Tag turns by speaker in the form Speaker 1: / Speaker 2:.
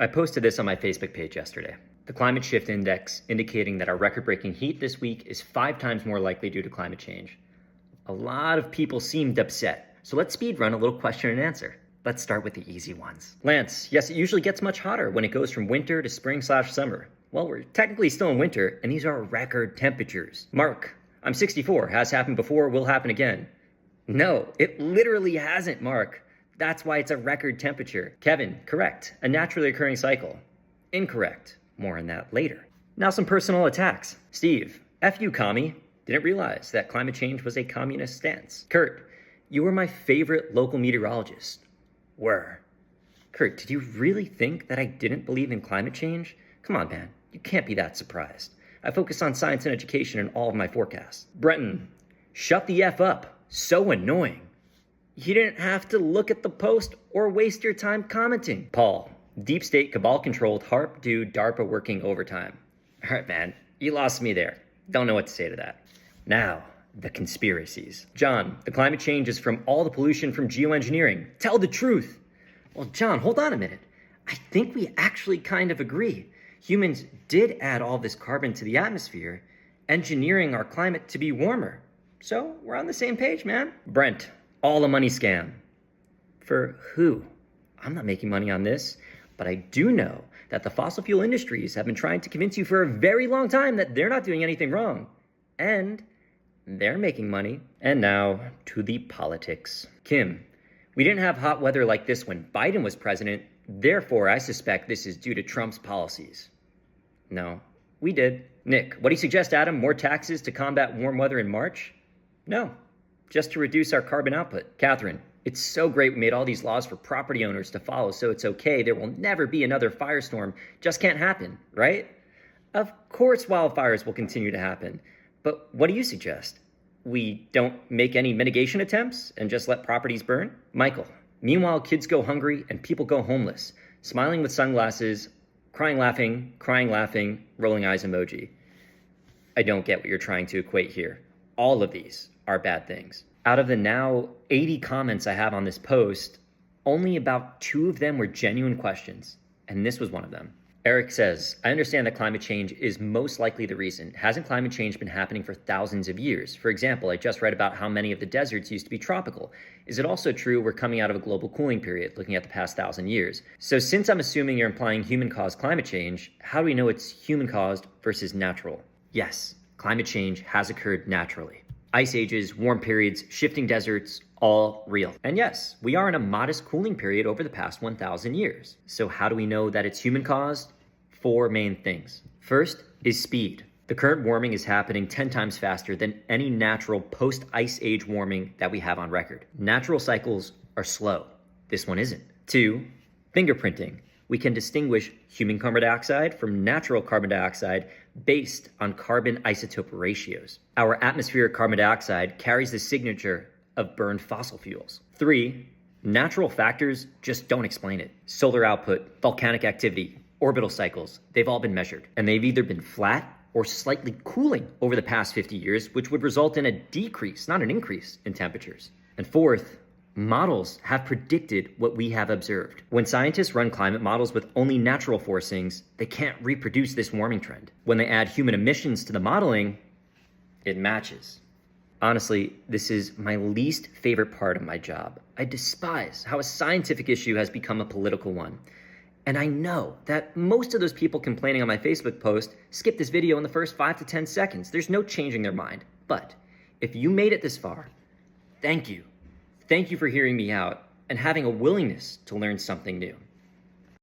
Speaker 1: I posted this on my Facebook page yesterday. The Climate Shift Index indicating that our record-breaking heat this week is 5 times more likely due to climate change. A lot of people seemed upset, so let's speed run a little question and answer. Let's start with the easy ones. Lance, yes, it usually gets much hotter when it goes from winter to spring/summer. Well, we're technically still in winter, and these are record temperatures. Mark, I'm 64, has happened before, will happen again. No, it literally hasn't, Mark. That's why it's a record temperature. Kevin, correct, a naturally occurring cycle. Incorrect, more on that later. Now some personal attacks. Steve, F you, commie. Didn't realize that climate change was a communist stance. Kurt, you were my favorite local meteorologist. Were. Kurt, did you really think that I didn't believe in climate change? Come on, man, you can't be that surprised. I focus on science and education in all of my forecasts. Brenton, shut the F up. So annoying. You didn't have to look at the post or waste your time commenting. Paul, deep state cabal-controlled HARP dude DARPA working overtime. All right, man, you lost me there. Don't know what to say to that. Now, the conspiracies. John, the climate change is from all the pollution from geoengineering. Tell the truth. Well, John, hold on a minute. I think we actually kind of agree. Humans did add all this carbon to the atmosphere, engineering our climate to be warmer. So we're on the same page, man. Brent, all a money scam. For who? I'm not making money on this, but I do know that the fossil fuel industries have been trying to convince you for a very long time that they're not doing anything wrong. And they're making money. And now to the politics. Kim, we didn't have hot weather like this when Biden was president. Therefore, I suspect this is due to Trump's policies. No, we did. Nick, what do you suggest, Adam? More taxes to combat warm weather in March? No, just to reduce our carbon output. Catherine, it's so great we made all these laws for property owners to follow, so it's okay. There will never be another firestorm. Just can't happen, right? Of course wildfires will continue to happen. But what do you suggest? We don't make any mitigation attempts and just let properties burn? Michael, meanwhile, kids go hungry and people go homeless. Smiling with sunglasses, crying, laughing, rolling eyes emoji. I don't get what you're trying to equate here. All of these are bad things. Out of the now 80 comments I have on this post, only about 2 of them were genuine questions, and this was one of them. Eric says, I understand that climate change is most likely the reason. Hasn't climate change been happening for thousands of years? For example, I just read about how many of the deserts used to be tropical. Is it also true we're coming out of a global cooling period, looking at the past 1,000 years? So since I'm assuming you're implying human-caused climate change, how do we know it's human-caused versus natural? Yes, climate change has occurred naturally. Ice ages, warm periods, shifting deserts, all real. And yes, we are in a modest cooling period over the past 1,000 years. So how do we know that it's human-caused? 4 main things. First is speed. The current warming is happening 10 times faster than any natural post-ice age warming that we have on record. Natural cycles are slow. This one isn't. 2, fingerprinting. We can distinguish human carbon dioxide from natural carbon dioxide based on carbon isotope ratios. Our atmospheric carbon dioxide carries the signature of burned fossil fuels. 3, natural factors just don't explain it. Solar output, volcanic activity, orbital cycles, they've all been measured. And they've either been flat or slightly cooling over the past 50 years, which would result in a decrease, not an increase, in temperatures. And 4th, models have predicted what we have observed. When scientists run climate models with only natural forcings, they can't reproduce this warming trend. When they add human emissions to the modeling, it matches. Honestly, this is my least favorite part of my job. I despise how a scientific issue has become a political one. And I know that most of those people complaining on my Facebook post skip this video in the first 5 to 10 seconds. There's no changing their mind. But if you made it this far, thank you. Thank you for hearing me out and having a willingness to learn something new.